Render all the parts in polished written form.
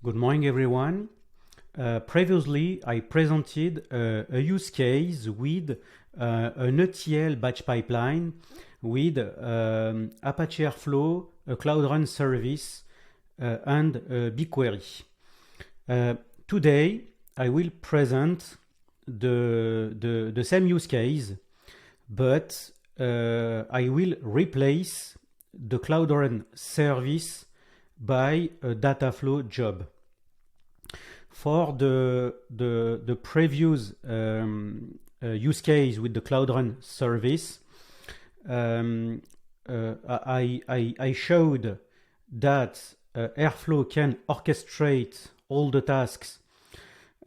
Good morning, everyone. Previously, I presented a use case with an ETL batch pipeline with Apache Airflow, a Cloud Run service, and BigQuery. Today, I will present the same use case, but I will replace the Cloud Run service by a Dataflow job. For the previous use case with the Cloud Run service, I showed that Airflow can orchestrate all the tasks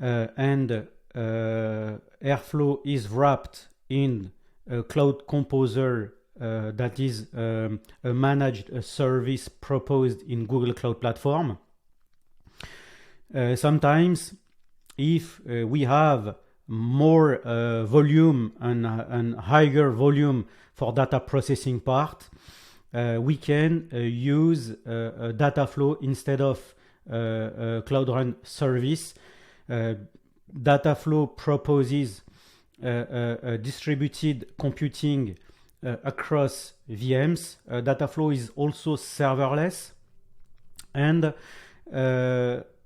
and Airflow is wrapped in a Cloud Composer that is a managed service proposed in Google Cloud Platform. Sometimes, if we have more volume and higher volume for data processing part, we can use a Dataflow instead of Cloud Run service. Dataflow proposes distributed computing across VMs. Dataflow is also serverless and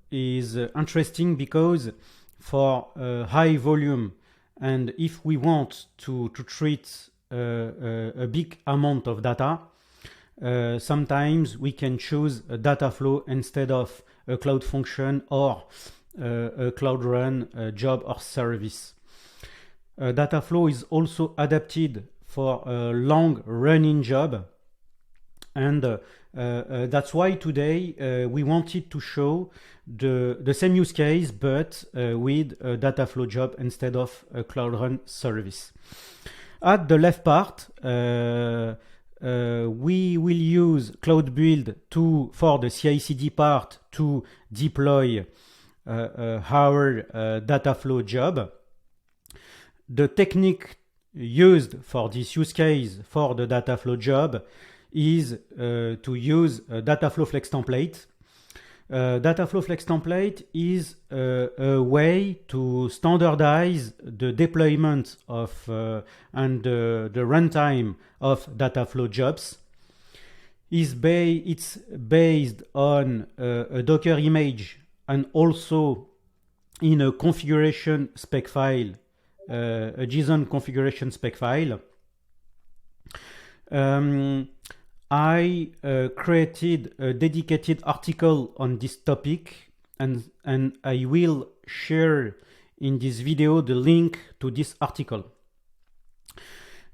is interesting because for high volume, and if we want to treat a big amount of data, sometimes we can choose a Dataflow instead of a Cloud Function or a Cloud Run job or service. Dataflow is also adapted for a long running job, and that's why today we wanted to show the same use case but with a Dataflow job instead of a Cloud Run service. At the left part, we will use Cloud Build for the CI/CD part to deploy our Dataflow job. The technique used for this use case for the Dataflow job is to use a Dataflow Flex template. Dataflow Flex template is a way to standardize the deployment of and the runtime of Dataflow jobs. It's based on a Docker image and also in a configuration spec file, a JSON configuration spec file. I created a dedicated article on this topic, and I will share in this video the link to this article.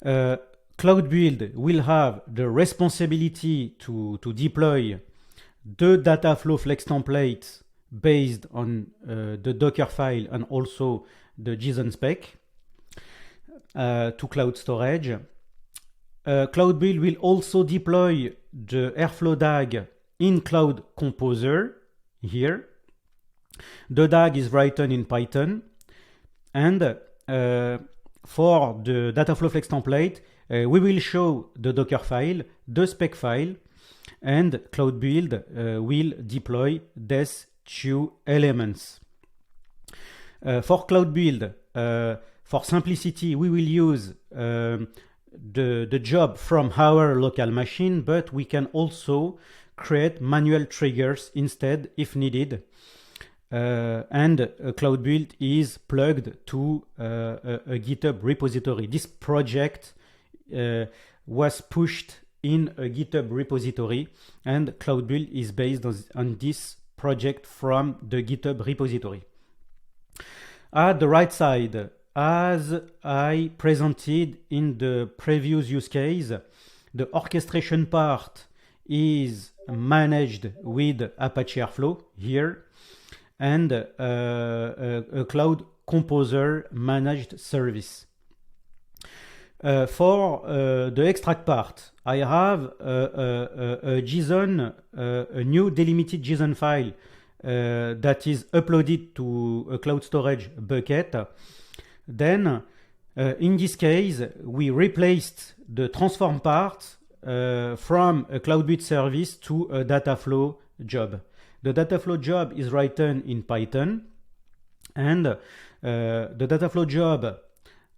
Cloud Build will have the responsibility to deploy the Dataflow Flex template based on the Docker file and also the JSON spec to cloud storage. Cloud Build will also deploy the Airflow DAG in Cloud Composer here. The DAG is written in Python, and for the Dataflow Flex template, we will show the Docker file, the spec file, and Cloud Build will deploy these two elements. For Cloud Build, for simplicity, we will use the job from our local machine, but we can also create manual triggers instead if needed. And Cloud Build is plugged to a GitHub repository. This project was pushed in a GitHub repository, and Cloud Build is based on this project from the GitHub repository. At the right side, as I presented in the previous use case, the orchestration part is managed with Apache Airflow here, and a Cloud Composer managed service. For the extract part, I have a JSON, a new delimited JSON file that is uploaded to a cloud storage bucket. Then, in this case, we replaced the transform part from a Cloud Build service to a Dataflow job. The data flow job is written in Python, and the data flow job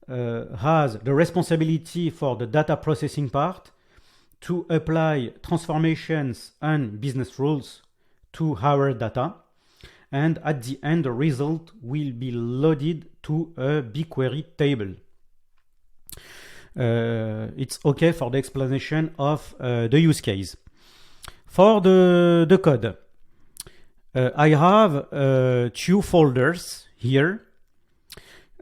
has the responsibility for the data processing part to apply transformations and business rules to our data. And at the end, the result will be loaded to a BigQuery table. It's okay for the explanation of the use case. For the code, I have two folders here.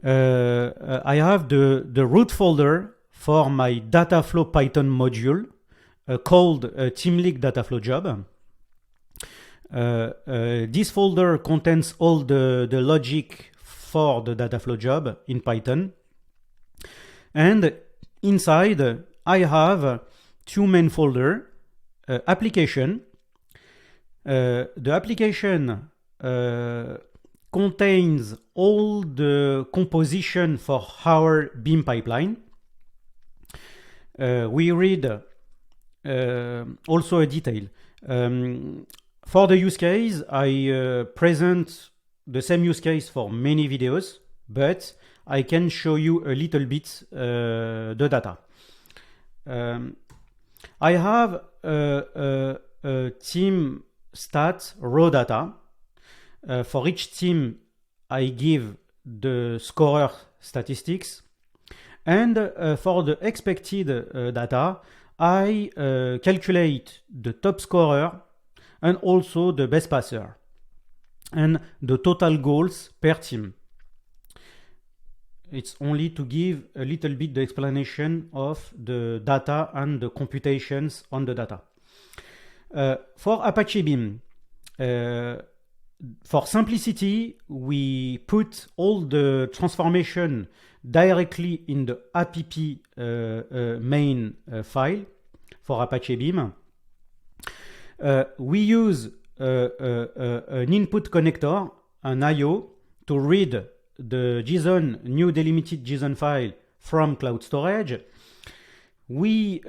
I have the root folder for my Dataflow Python module called TeamLeak Dataflow job. This folder contains all the logic for the Dataflow job in Python. And inside, I have two main folders, application. The application contains all the composition for our Beam pipeline. We read also a detail. For the use case, I present the same use case for many videos, but I can show you a little bit the data. I have a team stat raw data. For each team, I give the scorer statistics. And for the expected data, I calculate the top scorer and also the best passer and the total goals per team. It's only to give a little bit the explanation of the data and the computations on the data. For Apache Beam, for simplicity, we put all the transformation directly in the app main file for Apache Beam. We use an input connector, an I/O, to read the JSON, new delimited JSON file from cloud storage. We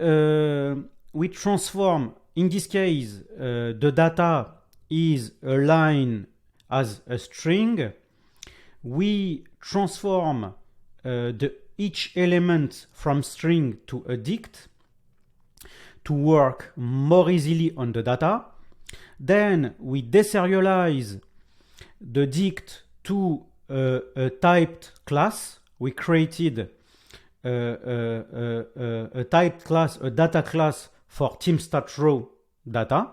transform, in this case, the data is a line as a string. We transform each element from string to a dict to work more easily on the data. Then we deserialize the dict to a typed class. We created a typed class, a data class for TeamStatRaw data.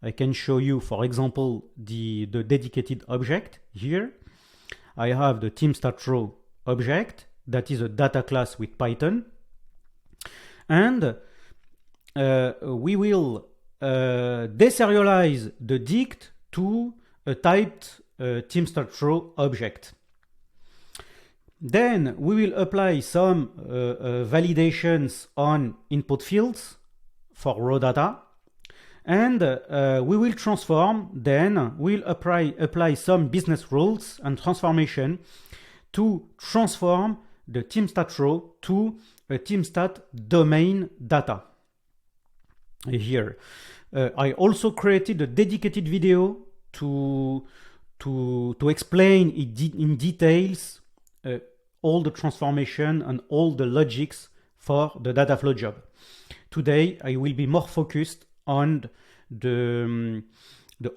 I can show you, for example, the dedicated object here. I have the TeamStatRaw object that is a data class with Python. And we will deserialize the dict to a typed TeamStatRaw object. Then we will apply some validations on input fields for raw data. And we will transform, then we'll apply some business rules and transformation to transform the TeamStatRaw to a TeamStat domain data. Here, I also created a dedicated video to explain in details all the transformation and all the logics for the Dataflow job. Today, I will be more focused on the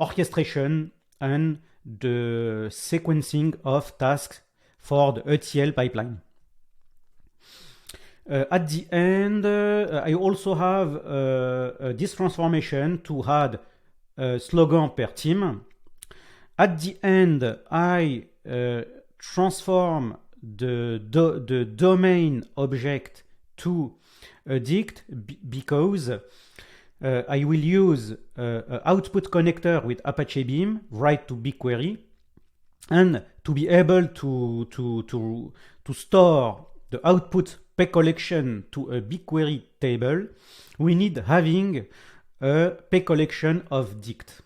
orchestration and the sequencing of tasks for the ETL pipeline. At the end, I also have this transformation to add a slogan per team. At the end, I transform the domain object to a dict because I will use an output connector with Apache Beam, write to BigQuery, and to be able to store the output P collection to a BigQuery table, we need having a P collection of dict.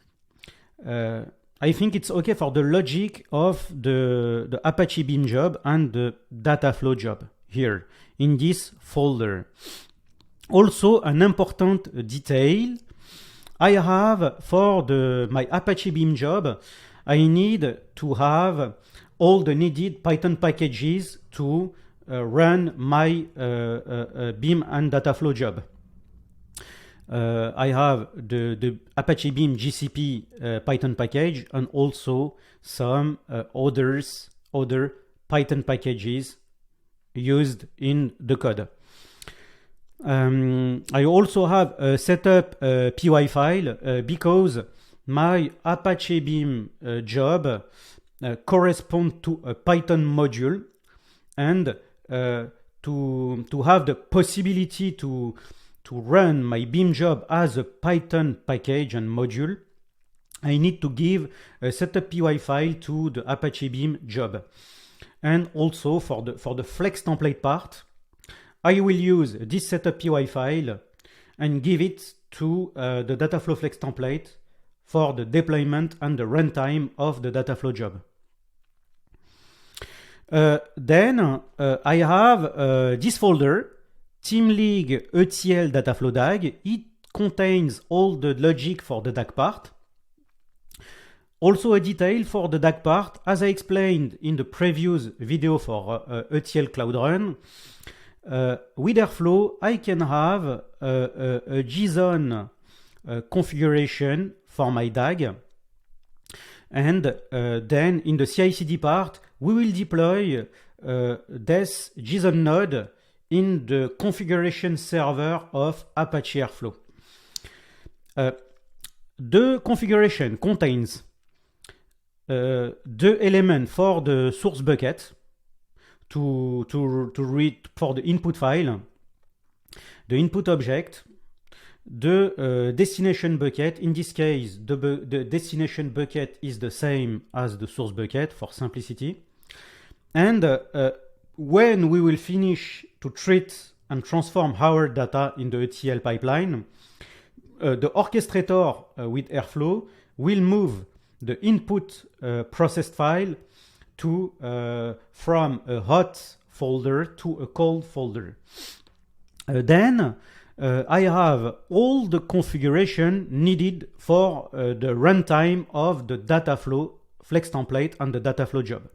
I think it's okay for the logic of the Apache Beam job and the Dataflow job here in this folder. Also, an important detail, I have, for my Apache Beam job, I need to have all the needed Python packages to run my Beam and Dataflow job. I have the Apache Beam GCP Python package and also some other Python packages used in the code. I also have a setup PY file because my Apache Beam job corresponds to a Python module, and to have the possibility to run my Beam job as a Python package and module, I need to give a setup PY file to the Apache Beam job. And also for the Flex template part, I will use this setup PY file and give it to the Dataflow Flex template for the deployment and the runtime of the Dataflow job. Then I have this folder, TeamLeague ETL Dataflow DAG. It contains all the logic for the DAG part. Also a detail for the DAG part, as I explained in the previous video for ETL Cloud Run. With Airflow, I can have a JSON configuration for my DAG. And then in the CI/CD part, we will deploy this JSON node in the configuration server of Apache Airflow. The configuration contains the element for the source bucket to read for the input file, the input object, the destination bucket. In this case, the destination bucket is the same as the source bucket for simplicity. And when we will finish to treat and transform our data in the ETL pipeline, the orchestrator with Airflow will move the input processed file from a hot folder to a cold folder. Then I have all the configuration needed for the runtime of the Dataflow Flex template and the Dataflow job.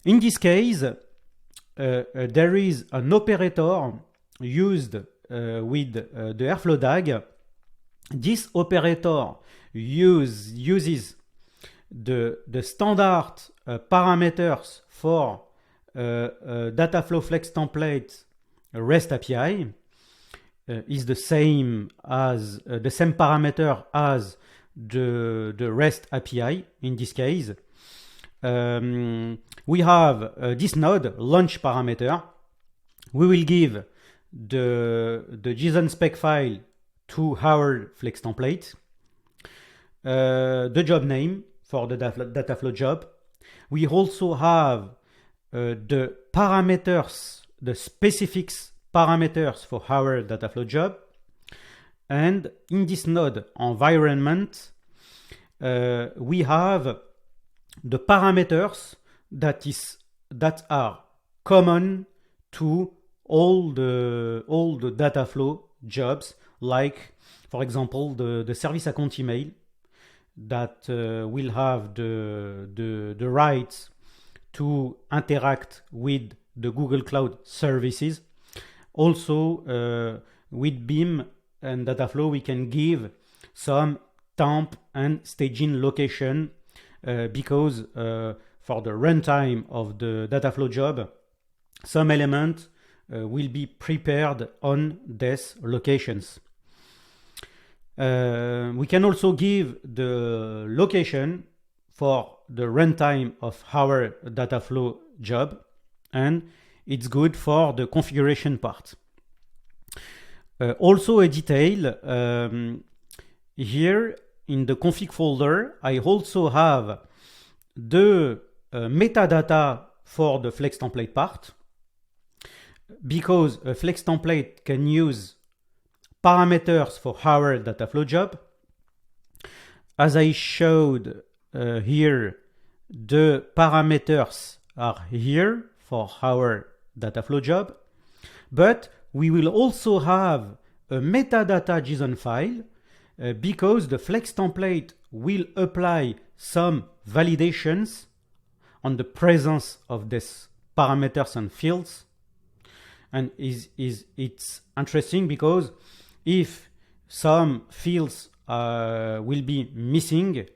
In this case, there is an operator used with the Airflow DAG. This operator uses the standard parameters for Dataflow Flex template REST API. Is the same parameter as the REST API in this case. We have this node launch parameter. We will give the JSON spec file to our Flex template, the job name for the Dataflow job. We also have the parameters, the specifics parameters for our Dataflow job. And in this node environment, we have the parameters that are common to all the Dataflow jobs, like for example the service account email that will have the rights to interact with the Google Cloud services. Also with Beam and Dataflow we can give some temp and staging location because for the runtime of the Dataflow job, some element will be prepared on these locations. We can also give the location for the runtime of our Dataflow job, and it's good for the configuration part. Also a detail, here in the config folder, I also have the metadata for the Flex template part, because a Flex template can use parameters for our Dataflow job. As I showed here, the parameters are here for our Dataflow job, but we will also have a metadata JSON file because the Flex template will apply some validations on the presence of these parameters and fields. And it's interesting because if some fields will be missing,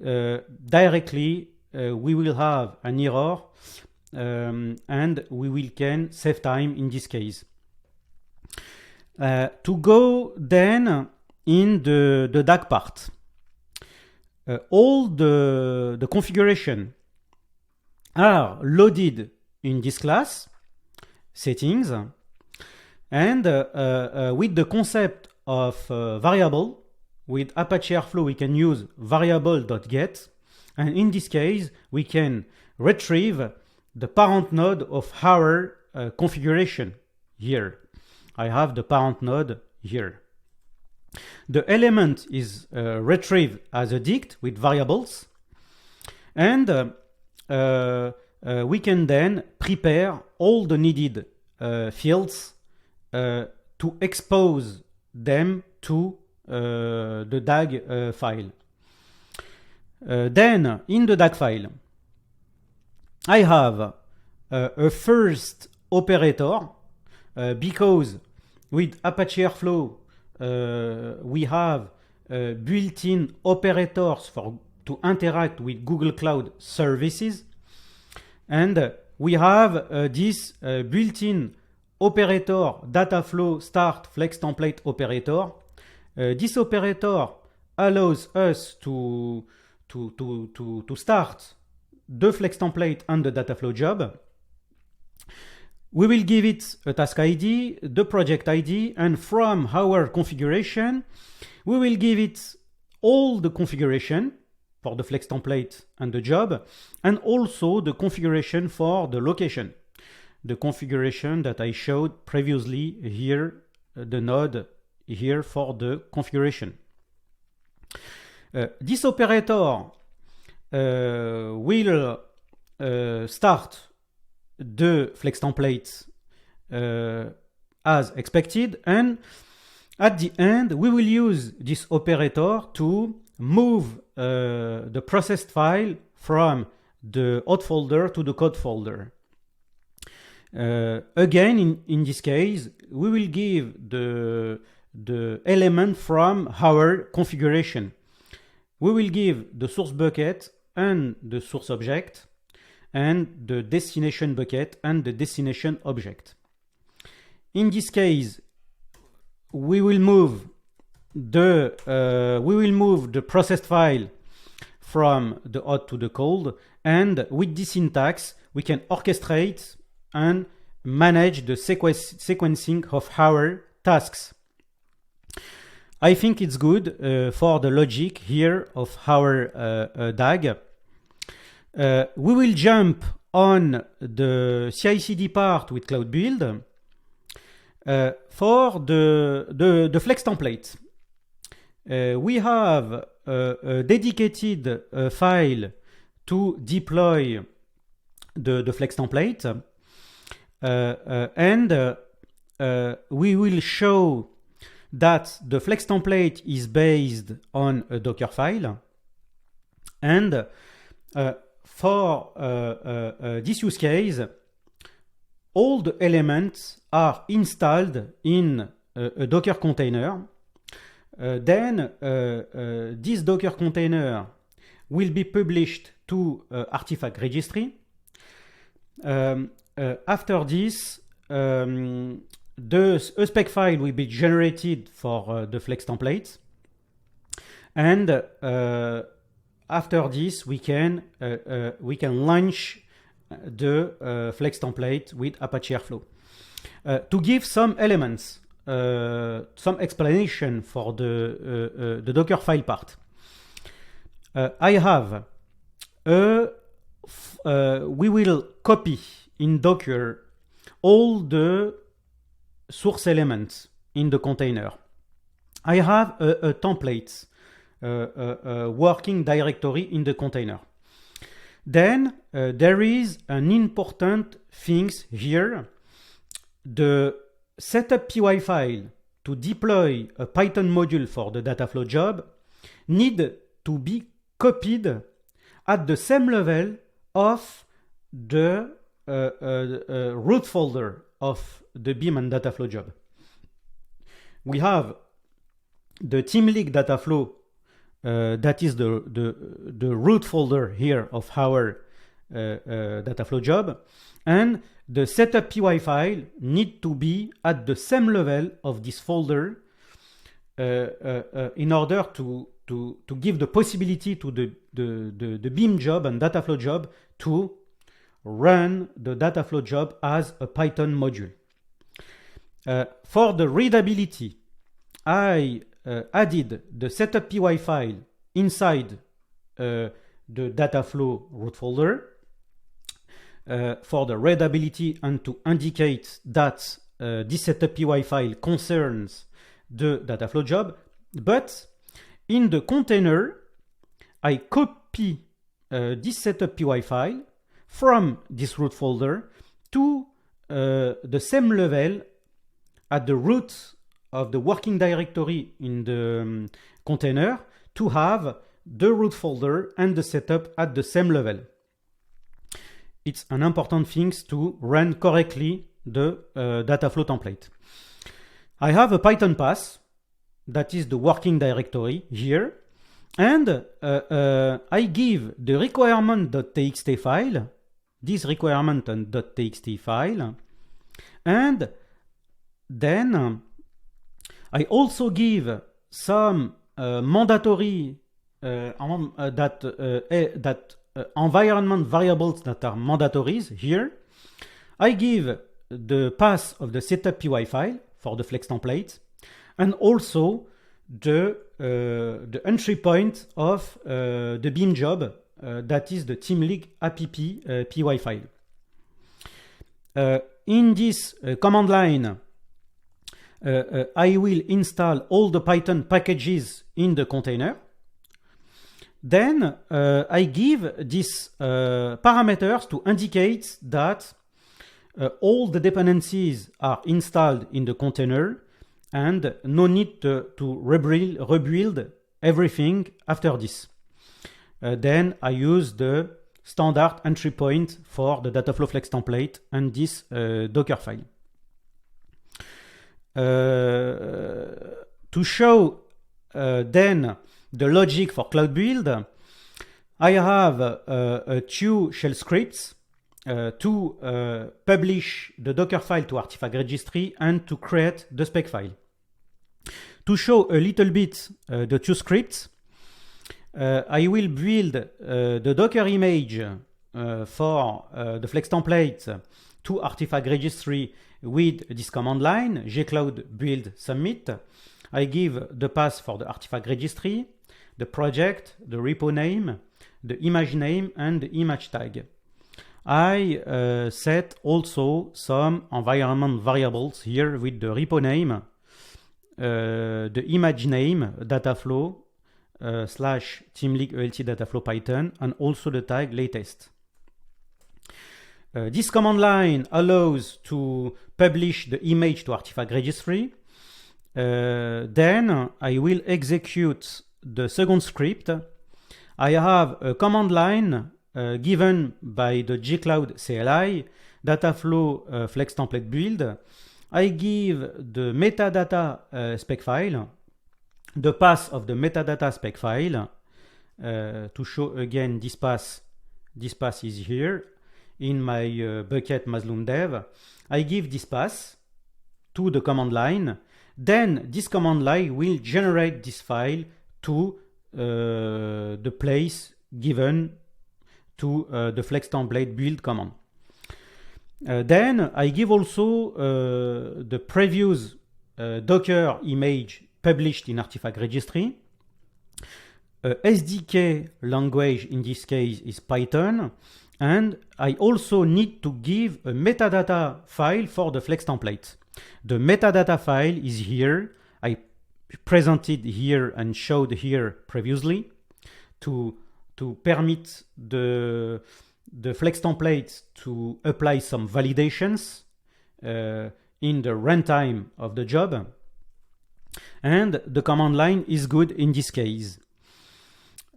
directly we will have an error, and we can save time in this case. To go then in the DAG part, all the configuration are loaded in this class settings, and with the concept of variable, with Apache Airflow we can use variable.get, and in this case we can retrieve the parent node of our configuration. Here I have the parent node here. The element is retrieved as a dict with variables, and we can then prepare all the needed fields to expose them to the DAG file. Then in the DAG file I have a first operator, because with Apache Airflow we have built-in operators to interact with Google Cloud services, and we have this built-in operator Dataflow start flex template operator. This operator allows us to start the flex template and the Dataflow job. We will give it a task ID, the project ID, and from our configuration, we will give it all the configuration for the flex template and the job, and also the configuration for the location. The configuration that I showed previously here, the node here for the configuration. This operator will start the flex template as expected, and at the end we will use this operator to move the processed file from the hot folder to the code folder. Again, in this case, we will give the element from our configuration. We will give the source bucket and the source object, and the destination bucket and the destination object. In this case, we will move the processed file from the hot to the cold, and with this syntax we can orchestrate and manage the sequencing of our tasks. I think it's good for the logic here of our DAG. We will jump on the CI/CD part with Cloud Build. For the Flex template, we have a dedicated file to deploy the Flex template, and we will show that the Flex template is based on a Docker file, and for this use case, all the elements are installed in a Docker container. Then this Docker container will be published to artifact registry. After this, a spec file will be generated for the Flex template, and after this we can launch the Flex template with Apache Airflow. To give some elements, some explanation for the Docker file part, I have we will copy in Docker all the source elements in the container. I have a template, a working directory in the container. Then there is an important thing here. The setup py file to deploy a Python module for the Dataflow job need to be copied at the same level of the root folder of the Beam and Dataflow job. We have the TeamLeak Dataflow, that is the root folder here of our Dataflow job, and the setup py file need to be at the same level of this folder in order to give the possibility to the Beam job and Dataflow job to run the Dataflow job as a Python module. For the readability, I added the setup py file inside the Dataflow root folder for the readability and to indicate that this setup py file concerns the Dataflow job. But in the container, I copy this setup py file from this root folder to the same level at the root of the working directory in the container to have the root folder and the setup at the same level. It's an important thing to run correctly the Dataflow template. I have a Python path that is the working directory here, and I give the requirement.txt file, this requirement.txt file, and then I also give some mandatory environment variables that are mandatories here. I give the path of the setup py file for the Flex template, and also the entry point of the Beam job, that is the TeamLeak app py file. In this command line, I will install all the Python packages in the container. Then I give these parameters to indicate that all the dependencies are installed in the container and no need to rebuild everything after this. Then I use the standard entry point for the Dataflow Flex template and this Docker file. To show then the logic for Cloud Build, I have two shell scripts to publish the Docker file to Artifact Registry and to create the spec file. To show a little bit the two scripts, I will build the Docker image for the Flex template to Artifact Registry with this command line, gcloud build submit. I give the path for the Artifact Registry, the project, the repo name, the image name, and the image tag. I set also some environment variables here with the repo name, the image name, Dataflow, slash TeamLeak ELT Dataflow Python, and also the tag latest. This command line allows to publish the image to Artifact Registry. Then I will execute the second script. I have a command line given by the gcloud CLI, Dataflow Flex template build. I give the metadata spec file, the path of the metadata spec file, to show again this path. This path is here in my bucket Mazloom dev. I give this path to the command line. Then this command line will generate this file to the place given to the Flex template build command. Then I give also the previous Docker image published in Artifact Registry. SDK language in this case is Python, and I also need to give a metadata file for the Flex template. The metadata file is here. I presented here and showed here previously to permit the Flex template to apply some validations in the runtime of the job. And the command line is good in this case.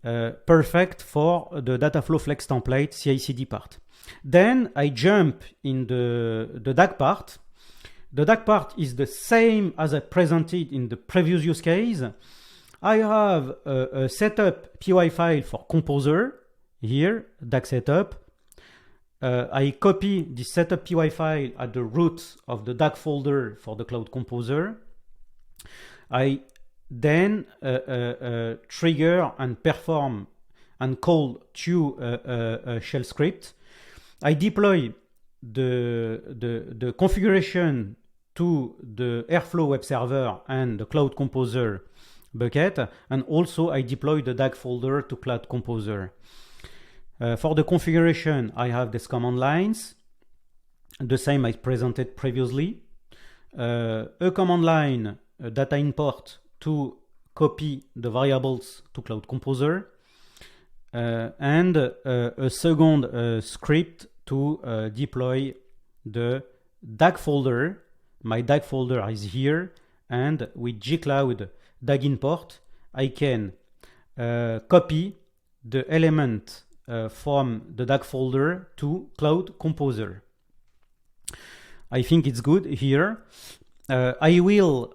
Perfect for the Dataflow Flex template CI/CD part. Then I jump in the DAG part. The DAG part is the same as I presented in the previous use case. I have a setup PY file for Composer here, DAG setup. I copy the setup PY file at the root of the DAG folder for the Cloud Composer. I then trigger and perform and call two shell script. I deploy the configuration to the Airflow web server and the Cloud Composer bucket, and also I deploy the DAG folder to Cloud Composer. For the configuration, I have these command lines, the same I presented previously. A command line, data import to copy the variables to Cloud Composer, and a second script to deploy the DAG folder. My DAG folder is here, and with gcloud DAG import, I can copy the element from the DAG folder to Cloud Composer. I think it's good here. I will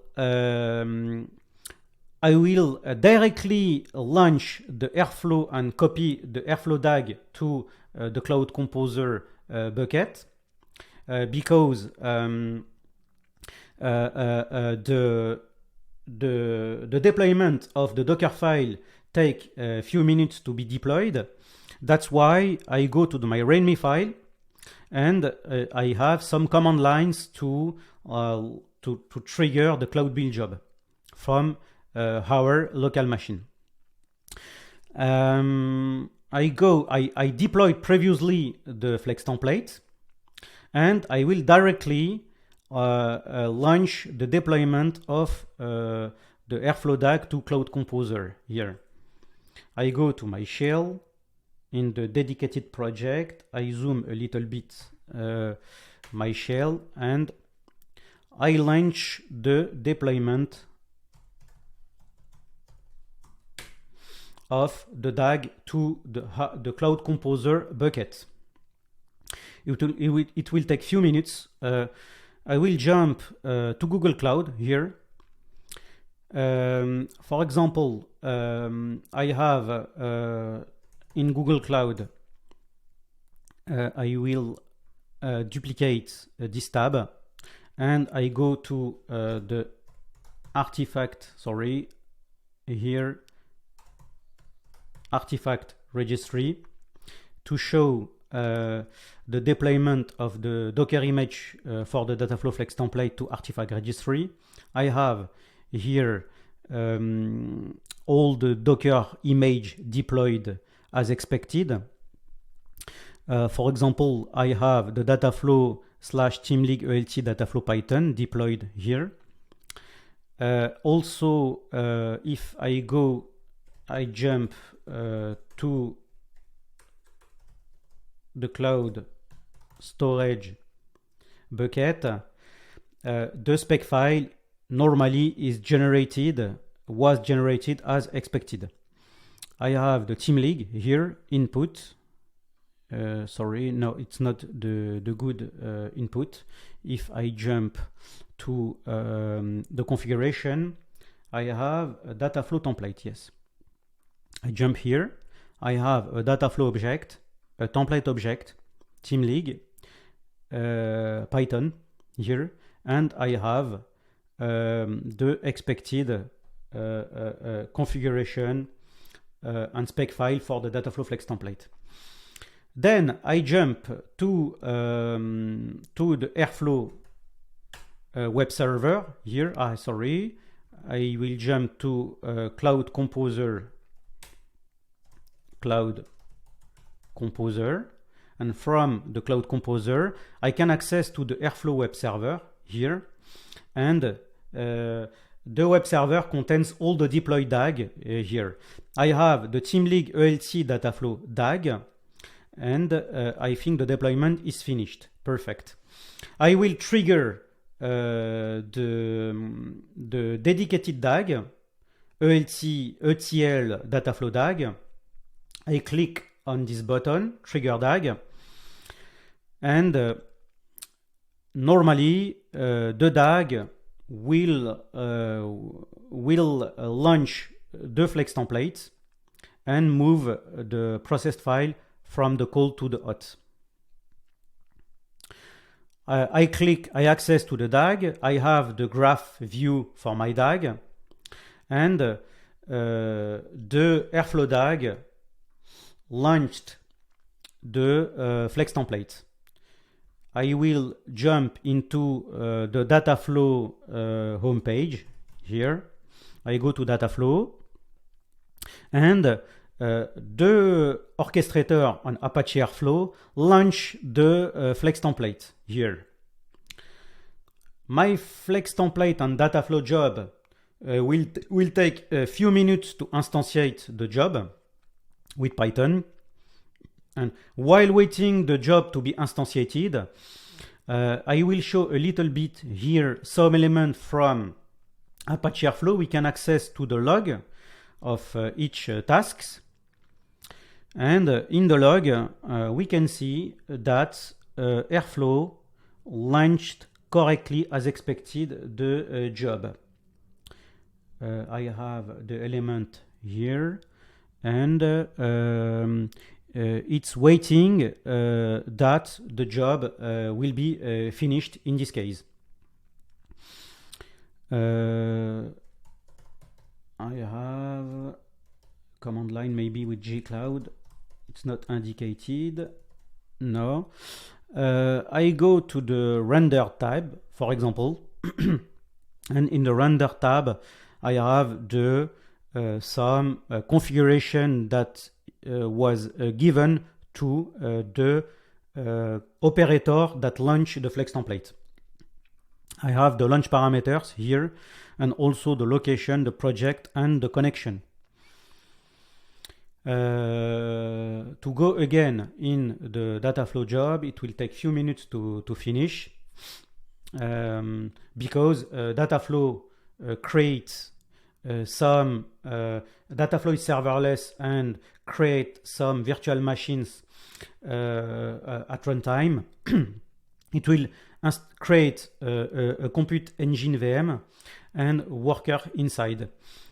directly launch the Airflow and copy the Airflow DAG to the Cloud Composer bucket because the deployment of the Docker file take a few minutes to be deployed. That's why I go to my README file, and I have some command lines to trigger the Cloud build job from our local machine. I deployed previously the Flex template, and I will directly launch the deployment of the Airflow DAG to Cloud Composer here. I go to my shell in the dedicated project. I zoom a little bit my shell, and I launch the deployment of the DAG to the Cloud Composer bucket. It will take few minutes. I will jump to Google Cloud here. For example, I have in Google Cloud, I will duplicate this tab, and I go to the artifact, here, artifact registry to show the deployment of the Docker image for the Dataflow Flex template to artifact registry. I have here all the Docker image deployed as expected. For example, I have the Dataflow /Teamleague ELT Dataflow Python deployed here. Also, if I jump to the cloud storage bucket, the spec file normally was generated as expected. I have the Teamleague here, input. No, it's not the good input. If I jump to the configuration, I have a Dataflow template, yes. I jump here, I have a Dataflow object, a template object, Teamleague, Python here, and I have the expected configuration and spec file for the Dataflow Flex template. Then I jump to the Airflow web server here. I will jump to Cloud Composer, and from the Cloud Composer I can access to the Airflow web server here, and the web server contains all the deployed DAG here. I have the Teamleague ELT Dataflow DAG, and I think the deployment is finished. Perfect. I will trigger the dedicated DAG, ETL Dataflow DAG. I click on this button, Trigger DAG, and normally the DAG will launch the Flex template and move the processed file from the cold to the hot. I access to the DAG. I have the graph view for my DAG, and the Airflow DAG launched the Flex template. I will jump into the Dataflow homepage here. I go to Dataflow, and the orchestrator on Apache Airflow launch the Flex template here. My Flex template on Dataflow job will take a few minutes to instantiate the job with Python. And while waiting the job to be instantiated, I will show a little bit here some element from Apache Airflow. We can access to the log of each tasks. And in the log, we can see that Airflow launched correctly as expected the job. I have the element here, and it's waiting that the job will be finished in this case. I have command line maybe with gcloud. It's not indicated. No. I go to the render tab, for example, and in the render tab, I have the some configuration that was given to the operator that launched the Flex template. I have the launch parameters here, and also the location, the project, and the connection. To go again in the Dataflow job, it will take few minutes to finish, because Dataflow creates some Dataflow is serverless and create some virtual machines at runtime. It will create a compute engine VM and worker inside,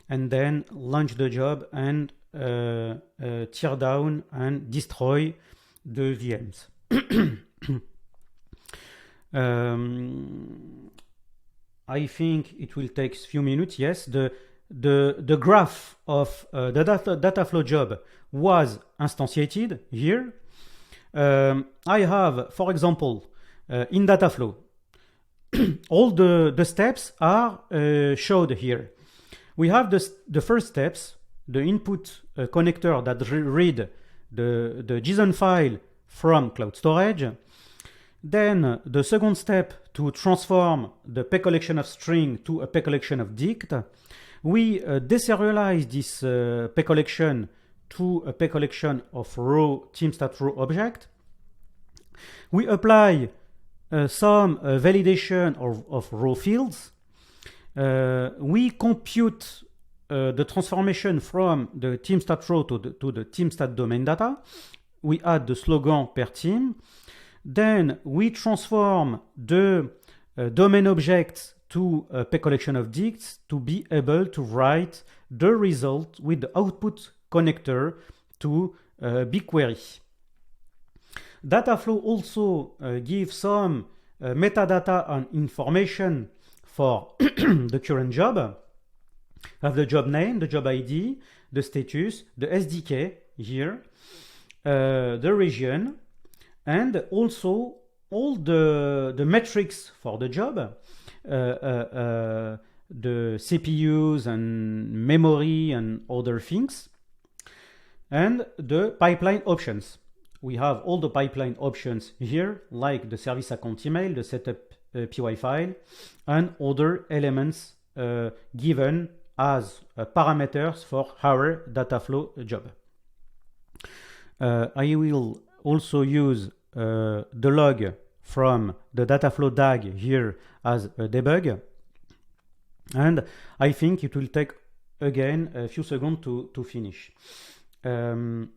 and then launch the job and tear down and destroy the VMs. I think it will take a few minutes. Yes, the graph of the Dataflow job was instantiated here. I have, for example, in Dataflow, all the steps are showed here. We have the first steps, the input connector that read the JSON file from cloud storage. Then the second step to transform the P collection of string to a P collection of dict. We deserialize this P collection to a P collection of raw team.raw object. We apply some validation of raw fields. We compute the transformation from the team.raw to the team.domain data. We add the slogan per team. Then we transform the domain objects to a P collection of dicts to be able to write the result with the output connector to BigQuery. Dataflow also gives some metadata and information for the current job. Have the job name, the job ID, the status, the SDK here, the region, and also all the metrics for the job, the CPUs and memory and other things, and the pipeline options. We have all the pipeline options here, like the service account email, the setup PY file, and other elements given as parameters for our Dataflow job. I will also use the log from the Dataflow DAG here as a debug. And I think it will take again a few seconds to finish. I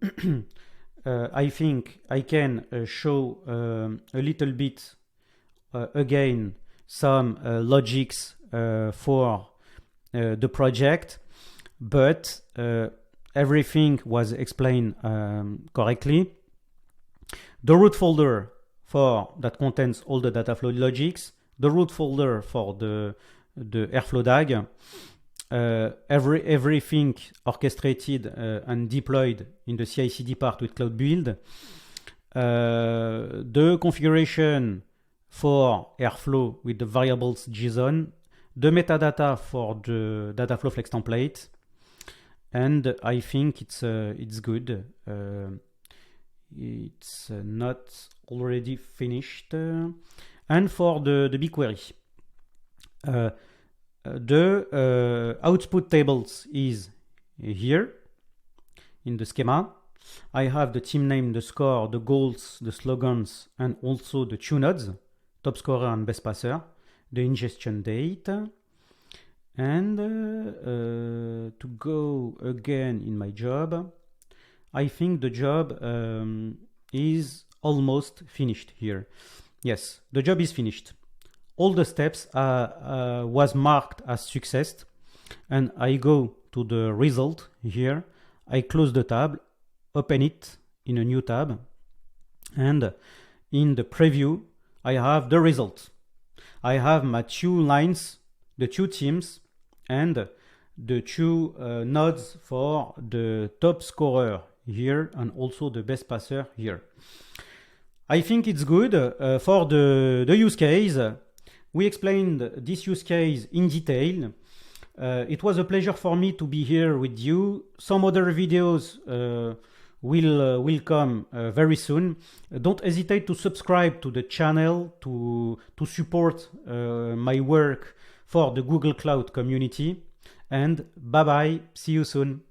think I can show a little bit again some logics for the project, but everything was explained correctly. The root folder that contains all the Dataflow logics, the root folder for the Airflow DAG, everything orchestrated and deployed in the CI/CD part with Cloud Build, the configuration for Airflow with the variables JSON, the metadata for the Dataflow Flex template, and I think it's good. It's not already finished. And for the BigQuery, the output tables is here in the schema. I have the team name, the score, the goals, the slogans, and also the two nodes, top scorer and best passer, the ingestion date. And to go again in my job, I think the job is almost finished here. Yes, the job is finished. All the steps was marked as success, and I go to the result here. I close the tab, open it in a new tab, and in the preview I have the result. I have my two lines, the two teams, and the two nodes for the top scorer here and also the best passer here. I think it's good for the use case. We explained this use case in detail. It was a pleasure for me to be here with you. Some other videos will come very soon. Don't hesitate to subscribe to the channel to support my work for the Google Cloud community. And bye bye, see you soon.